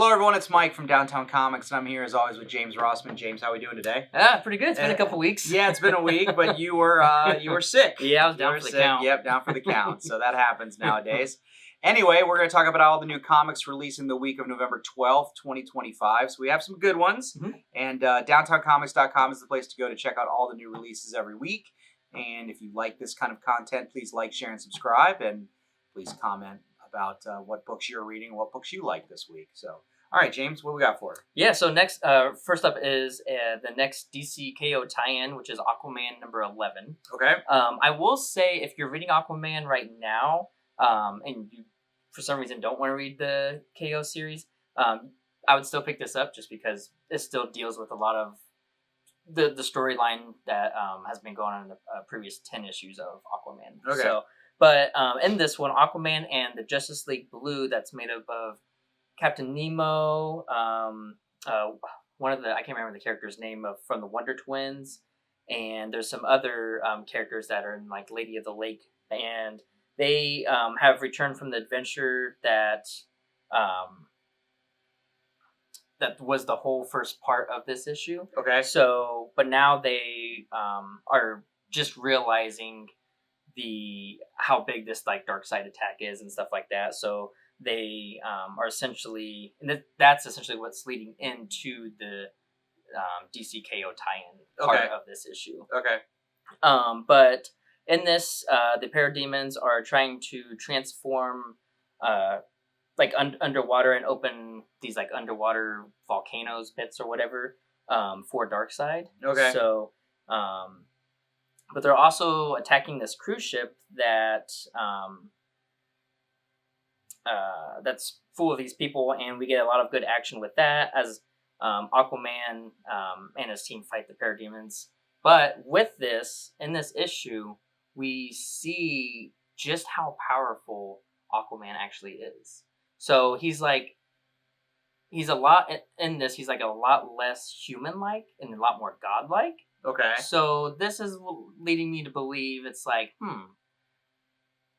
Hello, everyone. It's Mike from Downtown Comics, and I'm here as always with James Rossman. James, how are we doing today? Pretty good. It's been a couple weeks. Yeah, it's been a week, but you were sick. Yeah, I was down for the count. Yep, down for the count. So that happens nowadays. Anyway, we're going to talk about all the new comics releasing the week of November 12th, 2025. So we have some good ones, and downtowncomics.com is the place to go to check out all the new releases every week. And if you like this kind of content, please like, share, and subscribe, and please comment about what books you're reading and what books you like this week. So, all right, James, what we got for? Yeah, so next, first up is the next DC KO tie-in, which is Aquaman number 11. Okay. I will say, if you're reading Aquaman right now, and you, for some reason, don't want to read the KO series, I would still pick this up just because it still deals with a lot of the storyline that has been going on in the previous 10 issues of Aquaman. Okay. So, but in this one, Aquaman and the Justice League Blue, that's made up of Captain Nemo, one of the, I can't remember the character's name from the Wonder Twins, and there's some other characters that are in like Lady of the Lake, and they have returned from the adventure that that was the whole first part of this issue. Okay. So, but now they are just realizing how big this like dark side attack is and stuff like that. So they are essentially, and that's essentially what's leading into the DC KO tie-in part of this issue. Okay. But in this, the parademons are trying to transform like underwater and open these like underwater volcanoes, pits or whatever, for Darkseid. Okay. So, but they're also attacking this cruise ship that that's full of these people, and we get a lot of good action with that as Aquaman and his team fight the parademons. But with this, in this issue, we see just how powerful Aquaman actually is. So he's a lot in this. He's like a lot less human-like and a lot more god-like. Okay. So this is leading me to believe it's like,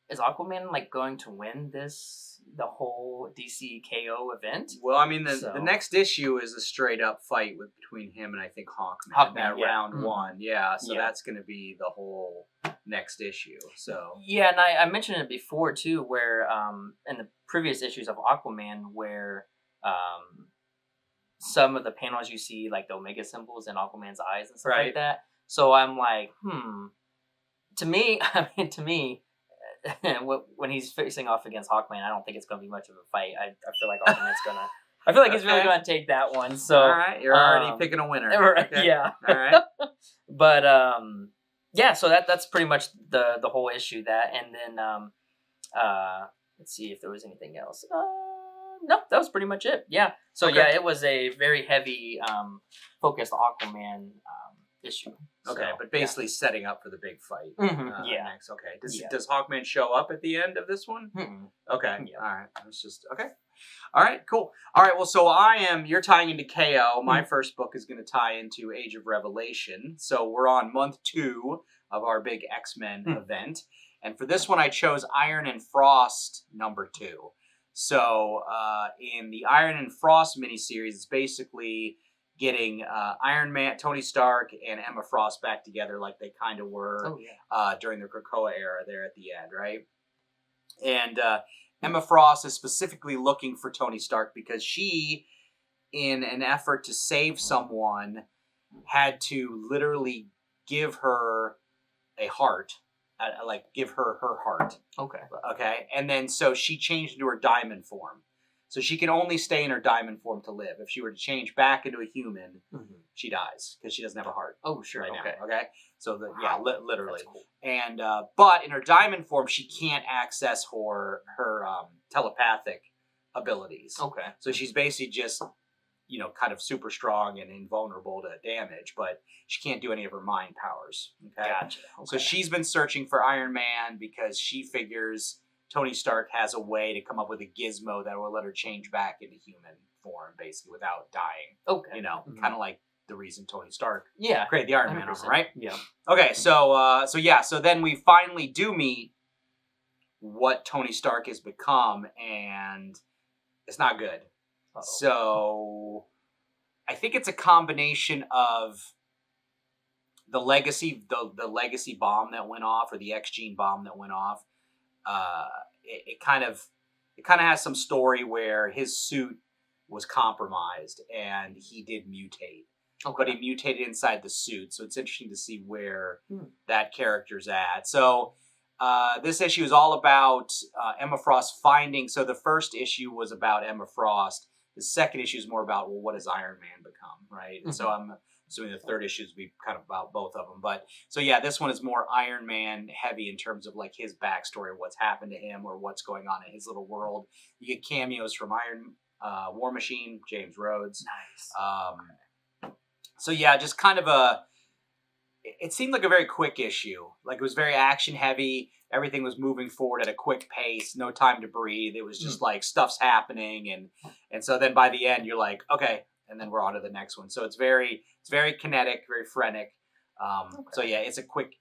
is Aquaman like going to win the whole DC KO event? Well, I mean, the next issue is a straight up fight between him and I think Hawkman. Round one. Yeah. So that's going to be the whole next issue. So yeah, and I mentioned it before too, where in the previous issues of Aquaman, where some of the panels you see like the Omega symbols in Aquaman's eyes and stuff like that. So I'm like, to me, when he's facing off against Hawkman, I don't think it's going to be much of a fight. I feel like Aquaman's gonna. I feel like he's really going to take that one. So all right, you're already picking a winner. Okay. Yeah. All right. But yeah. So that's pretty much the whole issue. That, and then let's see if there was anything else. Nope, that was pretty much it. Yeah. So yeah, it was a very heavy focused Aquaman issue. Okay, so, but basically setting up for the big fight. Next. Okay. Does Hawkman show up at the end of this one? Okay. Yeah. All right. It's just okay. All right. Cool. All right. Well, so you're tying into KO. My first book is going to tie into Age of Revelation. So we're on month 2 of our big X-Men event, and for this one, I chose Iron and Frost number 2. So in the Iron and Frost miniseries, it's basically getting Iron Man, Tony Stark, and Emma Frost back together like they kind of were during the Krakoa era there at the end, right? And Emma Frost is specifically looking for Tony Stark because she, in an effort to save someone, had to literally give her a heart. Give her heart. Okay. And then so she changed into her diamond form. So she can only stay in her diamond form to live. If she were to change back into a human, she dies because she doesn't have a heart. Oh, sure. Right now. Okay. So literally. That's cool. And but in her diamond form, she can't access her telepathic abilities. Okay. So she's basically just kind of super strong and invulnerable to damage, but she can't do any of her mind powers. Okay. Gotcha. Okay. So she's been searching for Iron Man because she figures Tony Stark has a way to come up with a gizmo that will let her change back into human form, basically, without dying. Okay. Kind of like the reason Tony Stark created the Iron Man armor, 100%. right? Yeah. Okay, so then we finally do meet what Tony Stark has become, and it's not good. Uh-oh. So I think it's a combination of the legacy bomb that went off, or the X-Gene bomb that went off. It kind of has some story where his suit was compromised and he did mutate. Okay. But he mutated inside the suit, so it's interesting to see where that character's at. So this issue is all about Emma Frost finding. So the first issue was about Emma Frost. The second issue is more about, well, what does Iron Man become, right? And so I'm assuming the third issue is be kind of about both of them. But so yeah, this one is more Iron Man heavy in terms of like his backstory, what's happened to him, or what's going on in his little world. You get cameos from War Machine, James Rhodes. Nice. So yeah, just kind of it seemed like a very quick issue. Like it was very action heavy. Everything was moving forward at a quick pace. No time to breathe. It was just like stuff's happening. And so then by the end you're like, okay. And then we're on to the next one. So it's very kinetic, very frenetic. So yeah, it's a quick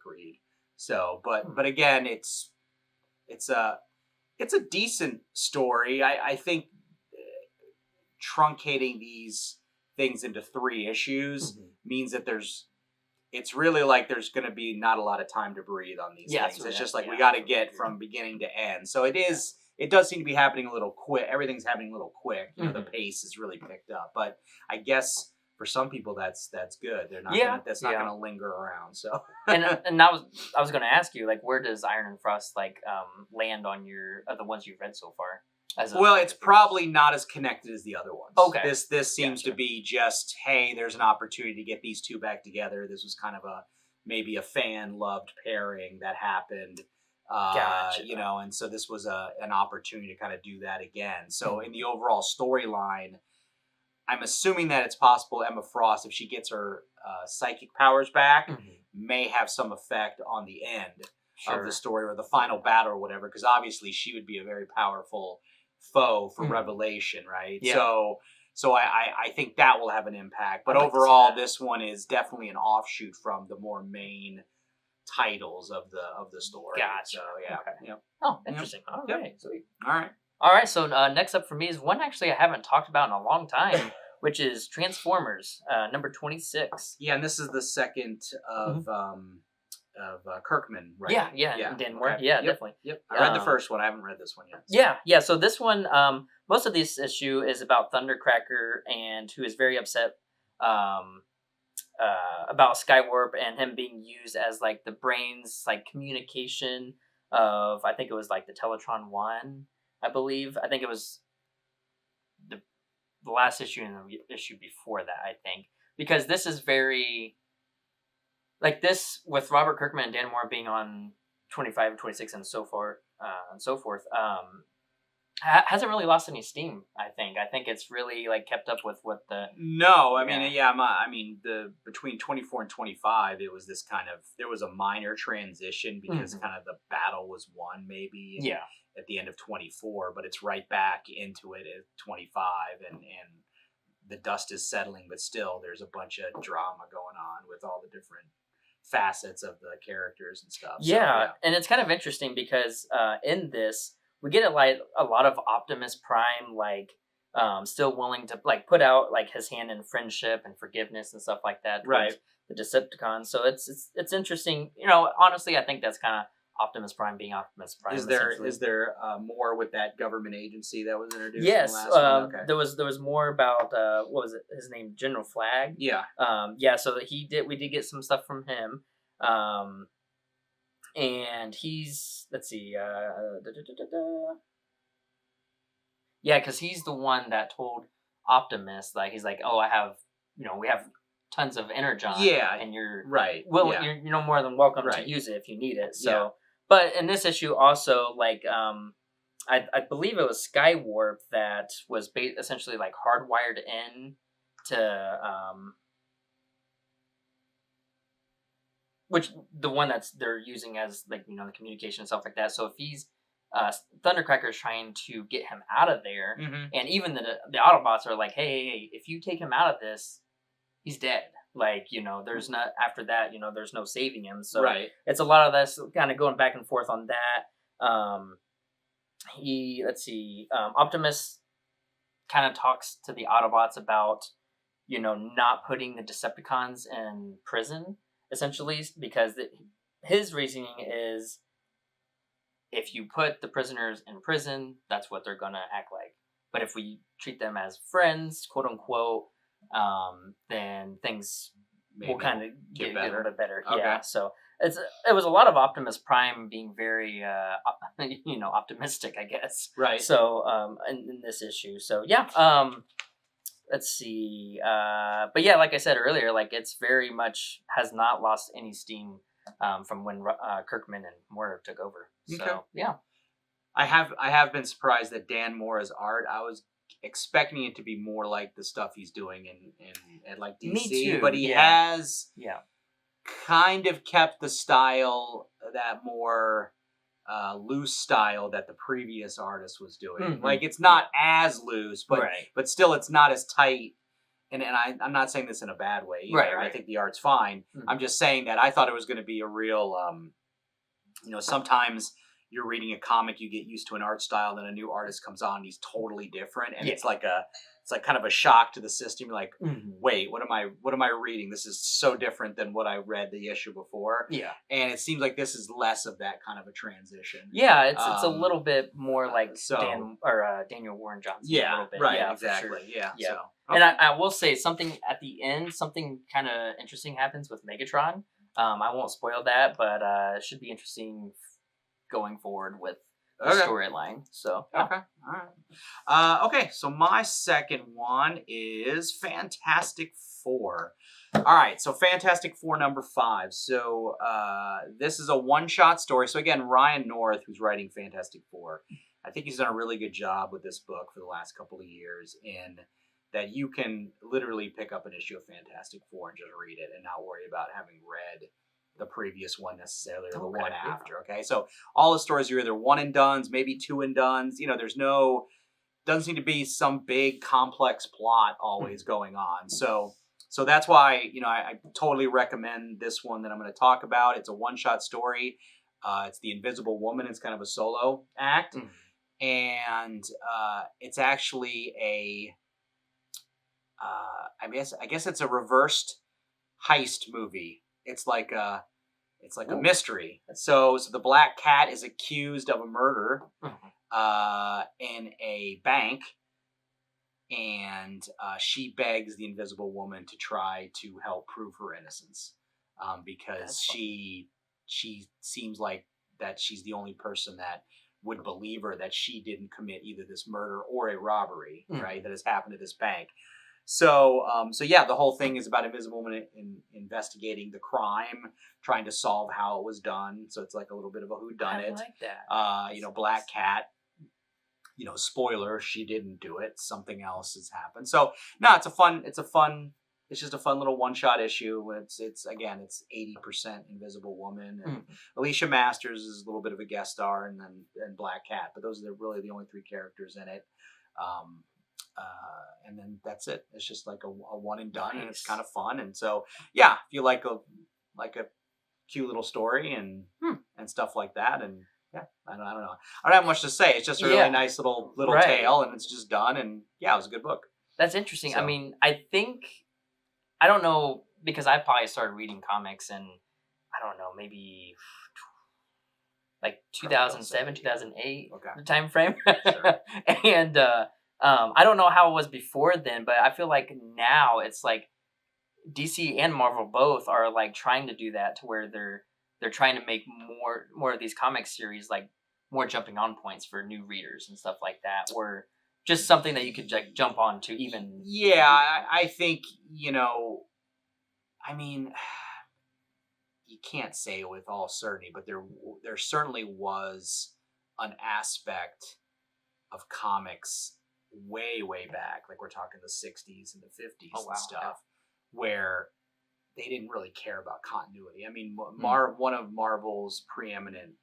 read. So, but again, it's a decent story. I think truncating these things into 3 issues means that it's really like there's going to be not a lot of time to breathe on these things. It's just like we got to get from beginning to end. So it does seem to be happening a little quick. Everything's happening a little quick. You know, the pace is really picked up. But I guess for some people that's good. They're not that's not going to linger around. So and I was going to ask you, like, where does Iron and Frost like land on your the ones you've read so far? Well, it's probably not as connected as the other ones. Okay. This seems to be just, hey, there's an opportunity to get these two back together. This was kind of maybe a fan-loved pairing that happened. Gotcha. You know, and so this was an opportunity to kind of do that again. So in the overall storyline, I'm assuming that it's possible Emma Frost, if she gets her psychic powers back, may have some effect on the end of the story or the final battle or whatever, because obviously she would be a very powerful foe for Revelation, right? Yeah. So I think that will have an impact. But overall, this one is definitely an offshoot from the more main titles of the story. Gotcha. So yeah. Okay. Yep. Oh, interesting. All right. Sweet. All right. So next up for me is one actually I haven't talked about in a long time, which is Transformers, number 26. Yeah, and this is the second of Kirkman, right? Yeah. Dan Moore. Yeah, definitely. Yep. I read the first one. I haven't read this one yet. Yeah. So this one, most of this issue is about Thundercracker and who is very upset about Skywarp and him being used as like the brains, like communication of, I think it was like the Teletron 1, I believe. I think it was the last issue and the issue before that, I think. Because this is very... Like this, with Robert Kirkman and Dan Moore being on 25 and 26 and so forth, hasn't really lost any steam. I think it's really like kept up with what the. No, I mean, the between 24 and 25, it was this kind of, there was a minor transition because kind of the battle was won maybe. At the end of 24, but it's right back into it at 25, and the dust is settling, but still there's a bunch of drama going on with all the different facets of the characters and stuff. Yeah, and it's kind of interesting because in this we get a lot of Optimus Prime like still willing to like put out like his hand in friendship and forgiveness and stuff like that. Right. The Decepticons. So it's interesting. You know, honestly, I think that's kind of Optimus Prime being Optimus Prime. Is there more with that government agency that was introduced? Yes, in the last one? Okay. there was more about what was it? His name, General Flag. Yeah. So we did get some stuff from him, and he's, let's see, yeah, because he's the one that told Optimus, like, he's like, oh, we have tons of energon. Yeah, and you're right. Well, you're more than welcome to use it if you need it. So, but in this issue also, like, I believe it was Skywarp that was essentially like hardwired in to which the one that's they're using as like, the communication and stuff like that. So if he's Thundercracker is trying to get him out of there, and even the Autobots are like, hey, if you take him out of this, he's dead. Like, there's not, after that, there's no saving him. So it's a lot of this kind of going back and forth on that. Optimus kind of talks to the Autobots about, not putting the Decepticons in prison, essentially, because his reasoning is if you put the prisoners in prison, that's what they're going to act like. But if we treat them as friends, quote unquote, then things will kind of get a little bit better. Okay. Yeah. So it was a lot of Optimus Prime being very, optimistic, I guess. Right. So, in this issue. So, yeah. Let's see. But yeah, like I said earlier, like it's very much has not lost any steam from when Kirkman and Moore took over. So, okay. Yeah. I have been surprised that Dan Mora's art. I was expecting it to be more like the stuff he's doing in like DC. Me too. But he has kind of kept the style, that more loose style that the previous artist was doing. Mm-hmm. Like it's not as loose, but still it's not as tight. And I'm not saying this in a bad way either. Right. I think the art's fine. Mm-hmm. I'm just saying that I thought it was going to be a real, sometimes you're reading a comic, you get used to an art style, then a new artist comes on, and he's totally different, and it's like kind of a shock to the system. You're like, wait, what am I reading? This is so different than what I read the issue before. Yeah, and it seems like this is less of that kind of a transition. Yeah, it's a little bit more like Daniel Warren Johnson. Yeah, a little bit. Right, yeah, exactly. Sure. Yeah. So. Okay. And I will say something at the end, something kind of interesting happens with Megatron. I won't spoil that, but it should be interesting going forward with the storyline. So okay, all right. Okay, so my second one is Fantastic Four. All right, so Fantastic Four number 5. So this is a one-shot story. So again, Ryan North, who's writing Fantastic Four, I think he's done a really good job with this book for the last couple of years in that you can literally pick up an issue of Fantastic Four and just read it and not worry about having read the previous one necessarily or the one after. Okay, so all the stories are either one and dones, maybe two and dones. Doesn't seem to be some big complex plot always going on. So that's why I totally recommend this one that I'm going to talk about. It's a one-shot story. It's The Invisible Woman. It's kind of a solo act, and it's actually I guess it's a reversed heist movie. It's like a mystery. So the Black Cat is accused of a murder in a bank, and she begs the Invisible Woman to try to help prove her innocence because she seems like that she's the only person that would believe her that she didn't commit either this murder or a robbery, right, that has happened at this bank. So yeah, the whole thing is about Invisible Woman investigating the crime, trying to solve how it was done. So it's like a little bit of a whodunit. I like that. Black Cat, spoiler, she didn't do it. Something else has happened. So no, it's just a fun little one-shot issue. It's 80% Invisible Woman, and Alicia Masters is a little bit of a guest star, and Black Cat. But those are really the only 3 characters in it. And then that's it. It's just like a one and done, and it's kind of fun. And so, yeah, if you like a cute little story and stuff like that, and yeah, I don't know. I don't have much to say. It's just a really nice little tale, and it's just done. And yeah, it was a good book. That's interesting. So, I mean, I don't know, because I probably started reading comics in, I don't know, maybe like 2007, 2008 the time frame. Sure. And I don't know how it was before then, but I feel like now it's like DC and Marvel both are like trying to do that, to where they're trying to make more of these comic series, like more jumping on points for new readers and stuff like that, or just something that you could like jump on to even. Yeah, I think, I mean, you can't say it with all certainty, but there certainly was an aspect of comics way back, like we're talking the 60s and the 50s and stuff, where they didn't really care about continuity. I mean, one of Marvel's preeminent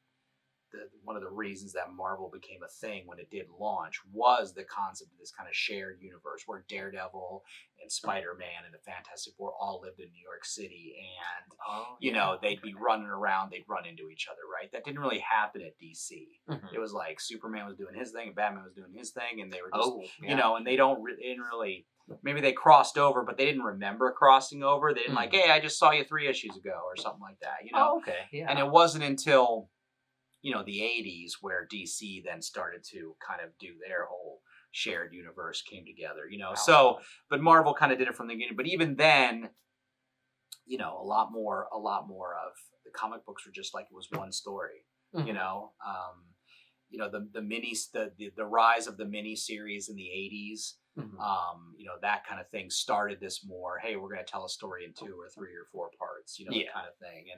one of the reasons that Marvel became a thing when it did launch was the concept of this kind of shared universe where Daredevil and Spider-Man and the Fantastic Four all lived in New York City, and they'd be running around, they'd run into each other, right? That didn't really happen at DC. It was like Superman was doing his thing and Batman was doing his thing, and they were just and they didn't really. Maybe they crossed over, but they didn't remember crossing over. They didn't like, hey, I just saw you 3 issues ago or something like that, Oh, okay, yeah. And it wasn't until, the 80s where DC then started to kind of do their whole shared universe came together, So, but Marvel kind of did it from the beginning. But even then, a lot more of the comic books were just like it was one story, the rise of the mini series in the 80s. That kind of thing started this more, hey, we're going to tell a story in 2 or 3 or 4 parts, that kind of thing.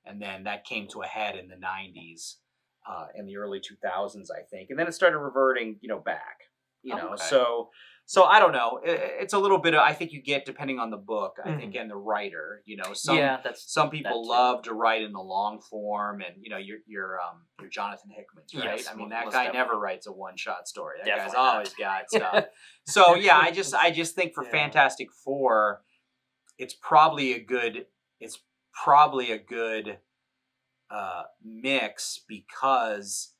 And then that came to a head in the 90s, in the early 2000s, I think. And then it started reverting, back, okay. So I don't know. It's a little bit of, I think you get, depending on the book, I think, and the writer, some people love to write in the long form, and, your Jonathan Hickman's, right? Yes, I mean, that guy never writes a one-shot story. That Definitely guy's always got stuff. So, yeah, I just think for Fantastic Four, it's probably a good mix because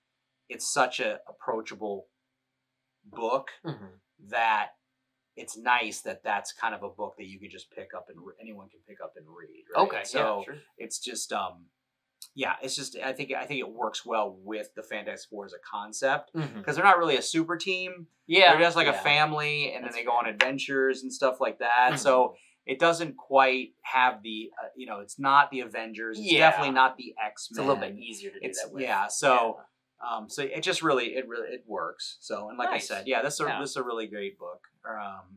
it's such a approachable book that it's nice that that's kind of a book that you could just pick up and anyone can pick up and read. Right? Okay, so sure. It's just it's just I think it works well with the Fantastic Four as a concept because they're not really a super team. Yeah, they're just like a family, and then they go on adventures and stuff like that. So it doesn't quite have the it's not the Avengers. It's definitely not the X-Men. It's a little bit easier to do that with. Yeah, so. So it just really it works. So, and like nice. I said, this is a really great book.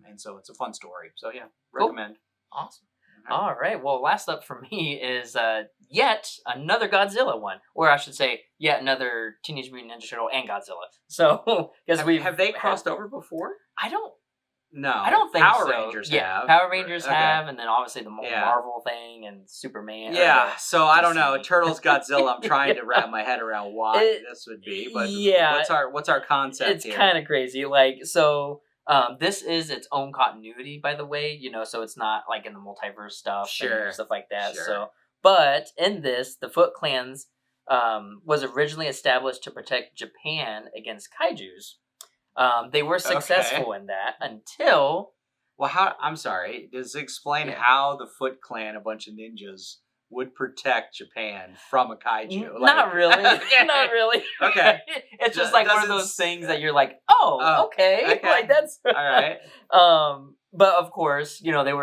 And so it's a fun story. So recommend. Cool. Awesome. Okay. All right. Well, last up for me is yet another Godzilla one, or I should say, yet another Teenage Mutant Ninja Turtle and Godzilla. So because have they crossed over before? I don't think Power so. Rangers have. Power Rangers have, and then obviously the Marvel thing and Superman. Yeah, so I don't know. Turtles, Godzilla, I'm trying to wrap my head around why this would be, but what's our concept it's here? It's kind of crazy. This is its own continuity, by the way, so it's not like in the multiverse stuff and stuff like that. Sure. So, but in this, the Foot Clans was originally established to protect Japan against kaijus. They were successful in that until... Well, I'm sorry. Does it explain how the Foot Clan, a bunch of ninjas, would protect Japan from a kaiju? Not really. Not really. Okay. It's just like one of those things that you're like, oh, okay. Like that's... All right. But of course, they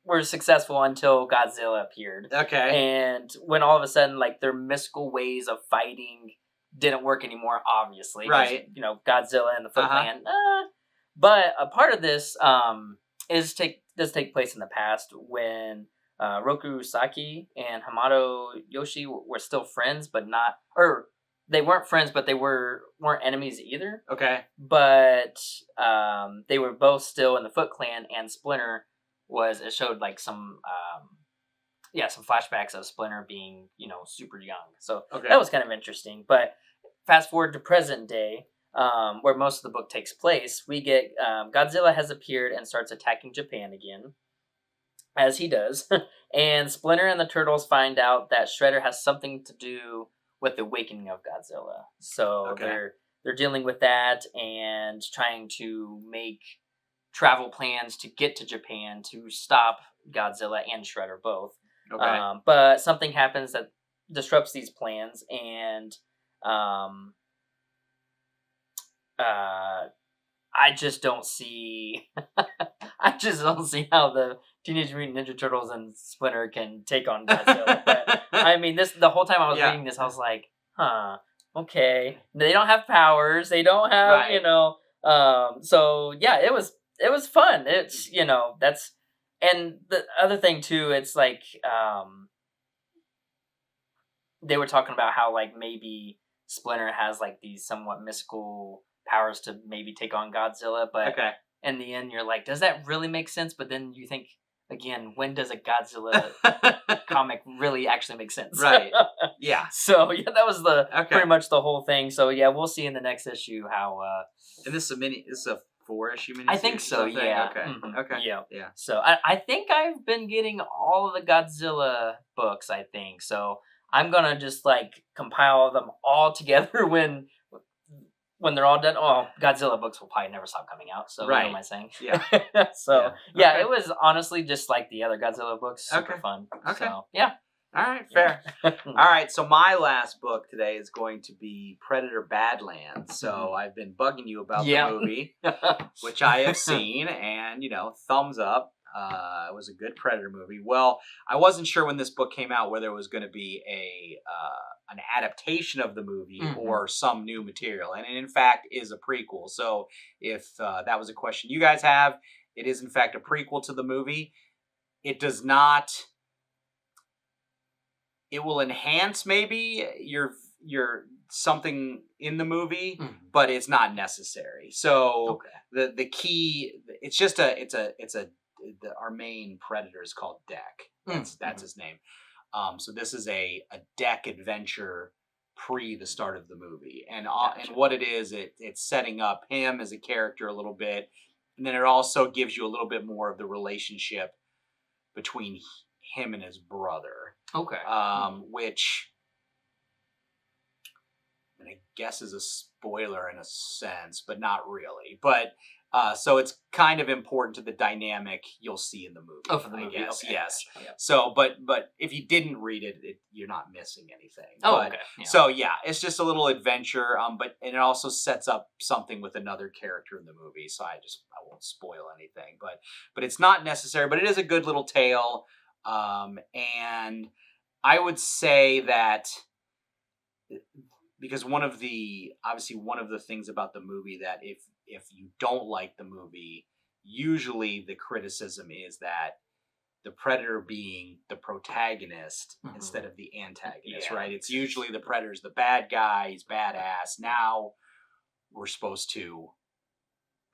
were successful until Godzilla appeared. Okay. And when all of a sudden, like, their mystical ways of fighting didn't work anymore, obviously. Right. Godzilla and the Foot Clan. But a part of this does take place in the past when Roku Saki and Hamato Yoshi were still friends, but not... Or they weren't friends, but they weren't enemies either. Okay. But they were both still in the Foot Clan, and Splinter it showed like some flashbacks of Splinter being, super young. So that was kind of interesting. But fast forward to present day, where most of the book takes place, we get Godzilla has appeared and starts attacking Japan again, as he does. And Splinter and the Turtles find out that Shredder has something to do with the awakening of Godzilla. So they're dealing with that and trying to make travel plans to get to Japan to stop Godzilla and Shredder both. Okay. But something happens that disrupts these plans, and I just don't see how the Teenage Mutant Ninja Turtles and Splinter can take on Godzilla. But I mean, the whole time I was reading this, I was like, okay. They don't have powers. They don't have, so yeah, it was fun. It's, that's, and the other thing too, it's like, they were talking about how like maybe Splinter has like these somewhat mystical powers to maybe take on Godzilla, but in the end you're like, does that really make sense? But then you think, again, when does a Godzilla comic really actually make sense? Right. Yeah. So yeah, that was pretty much the whole thing. So yeah, we'll see in the next issue how. And this is a 4-issue mini. I think so. Yeah. Okay. Mm-hmm. Okay. Yeah. Yeah. So I think I've been getting all of the Godzilla books. I think so. I'm gonna just like compile them all together when they're all done. Oh, Godzilla books will probably never stop coming out. So what am I saying? Yeah. So yeah, it was honestly just like the other Godzilla books. Super fun. Okay. So yeah. All right, fair. All right, so my last book today is going to be Predator Badlands. So I've been bugging you about the movie, which I have seen, and, thumbs up. It was a good Predator movie. Well, I wasn't sure when this book came out whether it was going to be an adaptation of the movie or some new material, and it, in fact, is a prequel. So if that was a question you guys have, it is, in fact, a prequel to the movie. It does not... It will enhance maybe your something in the movie, but it's not necessary. So the key, it's just our main predator is called Deck. That's his name. So this is a Deck adventure pre the start of the movie, and what it is, it's setting up him as a character a little bit, and then it also gives you a little bit more of the relationship between him and his brother. Okay. Which I guess is a spoiler in a sense, but not really. But so it's kind of important to the dynamic you'll see in the movie. Oh, for the movie, guess. Okay. Yes. Yeah. So, but if you didn't read it, you're not missing anything. Oh, okay. Yeah. So yeah, it's just a little adventure. And it also sets up something with another character in the movie. So I won't spoil anything. But it's not necessary. But it is a good little tale. And I would say that because one of the things about the movie that if you don't like the movie, usually the criticism is that the Predator being the protagonist instead of the antagonist, right? It's usually the Predator's the bad guy, he's badass. Now we're supposed to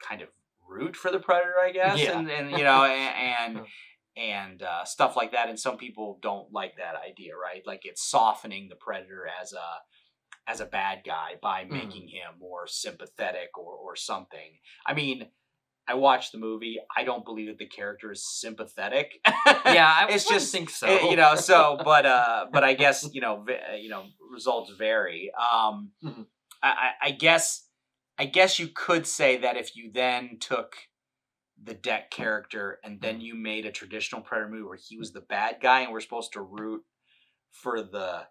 kind of root for the Predator, I guess, and stuff like that. And some people don't like that idea, right? Like it's softening the Predator as a bad guy by making him more sympathetic or something. I mean, I watched the movie. I don't believe that the character is sympathetic. Yeah, I just think so. But I guess results vary. I guess you could say that if you then took the Deck character and then you made a traditional Predator movie where he was the bad guy and we're supposed to root for the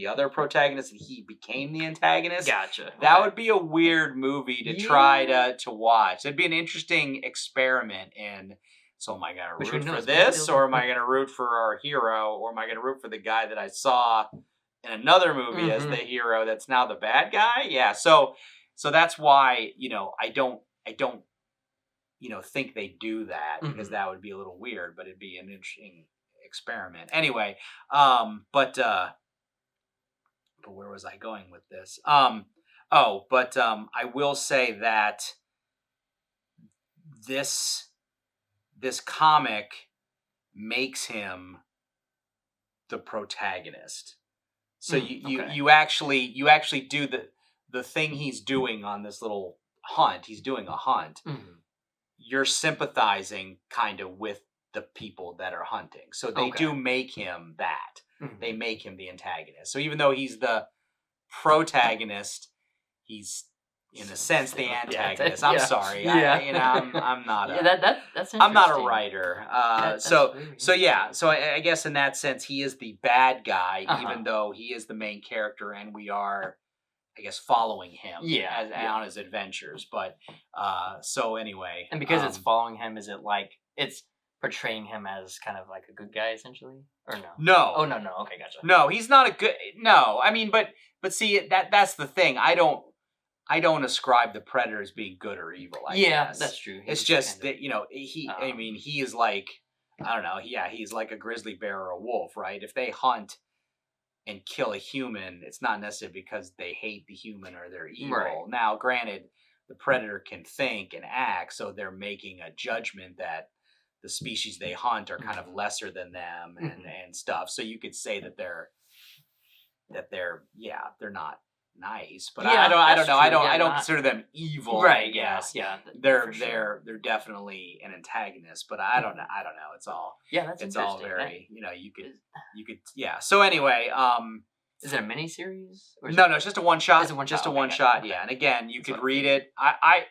other protagonist and he became the antagonist. Gotcha. That would be a weird movie to try to watch. It'd be an interesting experiment in, so am I going to root for this, or am I going to root for our hero, or am I going to root for the guy that I saw in another movie as the hero that's now the bad guy? Yeah. So that's why, I don't think they do that because that would be a little weird, but it'd be an interesting experiment. Anyway, but where was I going with this? I will say that this comic makes him the protagonist. So you actually do the thing he's doing on this little hunt. He's doing a hunt. You're sympathizing kind of with the people that are hunting. So they do make him that. They make him the antagonist. So even though he's the protagonist, he's in a sense the antagonist. I'm sorry. I'm not that's I'm not a writer. So I guess in that sense he is the bad guy, even though he is the main character and we are, I guess, following him on his adventures. But so anyway. And because it's following him, is it like it's portraying him as kind of like a good guy essentially? Or no? No. Oh no. Okay, gotcha. No, he's not a good I mean, but see that's the thing. I don't ascribe the Predator as being good or evil, I guess. That's true. It's just that, he is like, I don't know, he's like a grizzly bear or a wolf, right? If they hunt and kill a human, it's not necessarily because they hate the human or they're evil. Right. Now, granted, the Predator can think and act, so they're making a judgment that species they hunt are kind of lesser than them and stuff. So you could say that they're not nice, but I don't know. I don't consider them evil. Right. I guess. Yeah. They're definitely an antagonist, but I don't know. It's all that's all very you could So anyway, is it a miniseries? No, it's just a one shot. It's a one just shot. A one shot. Yeah, and again, you could read it. I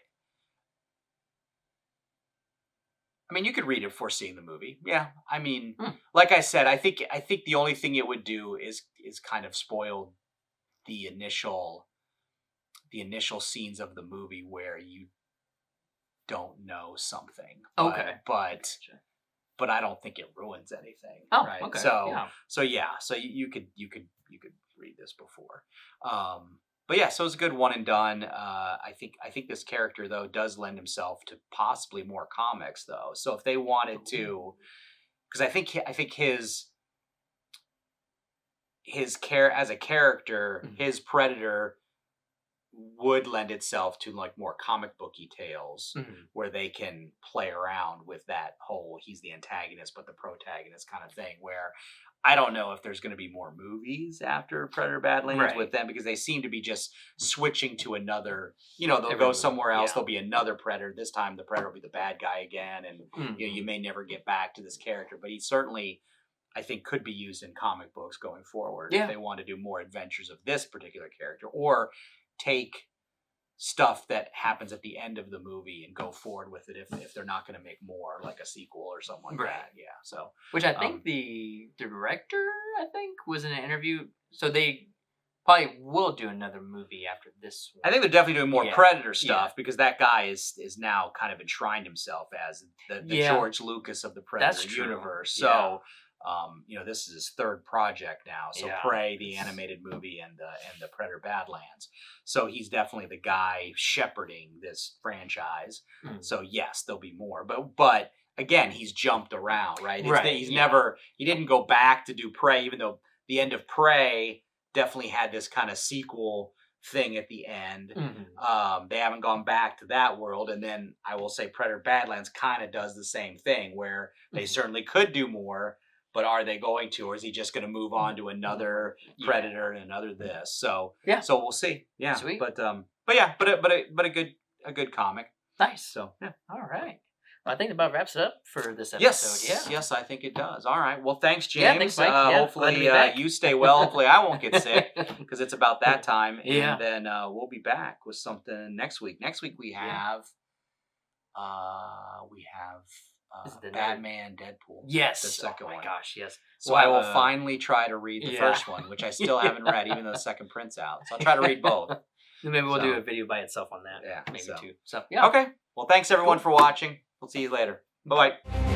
mean, you could read it before seeing the movie. Yeah, I mean, like I said, I think the only thing it would do is kind of spoil the initial scenes of the movie where you don't know something. Okay, but I don't think it ruins anything. Oh, right. Okay. So you could read this before. But yeah, so it's a good one and done. I think this character though does lend himself to possibly more comics though. So if they wanted to, because I think his care as a character, his Predator would lend itself to like more comic booky tales where they can play around with that whole he's the antagonist but the protagonist kind of thing, where I don't know if there's going to be more movies after Predator Badlands with them, because they seem to be just switching to another, they'll go somewhere else. There'll be another Predator. This time the Predator will be the bad guy again. And you may never get back to this character, but he certainly, I think, could be used in comic books going forward if they want to do more adventures of this particular character, or take stuff that happens at the end of the movie and go forward with it if they're not going to make more, like a sequel or something like that. Yeah. So, which I think the director, was in an interview. So they probably will do another movie after this one. I think they're definitely doing more Predator stuff because that guy is now kind of enshrined himself as the George Lucas of the Predator universe. So. This is his third project now. So Prey, the animated movie, and the Predator Badlands. So he's definitely the guy shepherding this franchise. So yes, there'll be more. But again, he's jumped around, right? He didn't go back to do Prey, even though the end of Prey definitely had this kind of sequel thing at the end. They haven't gone back to that world. And then I will say Predator Badlands kind of does the same thing, where they certainly could do more. But are they going to, or is he just going to move on to another Predator and another this? So so we'll see. Yeah, sweet. But a good comic. Nice. So yeah. All right. Well, I think that about wraps it up for this episode. Yes, I think it does. All right. Well, thanks, James. Yeah, thanks, Mike. Hopefully you stay well. Hopefully I won't get sick, because it's about that time. And then we'll be back with something next week. Next week we have Batman, Deadpool. Yes. The second one. Oh my gosh, yes. So I will finally try to read the first one, which I still haven't read, even though the second print's out. So I'll try to read both. Then maybe we'll do a video by itself on that. Yeah. Maybe too. So yeah. Okay. Well, thanks everyone for watching. We'll see you later. Bye-bye.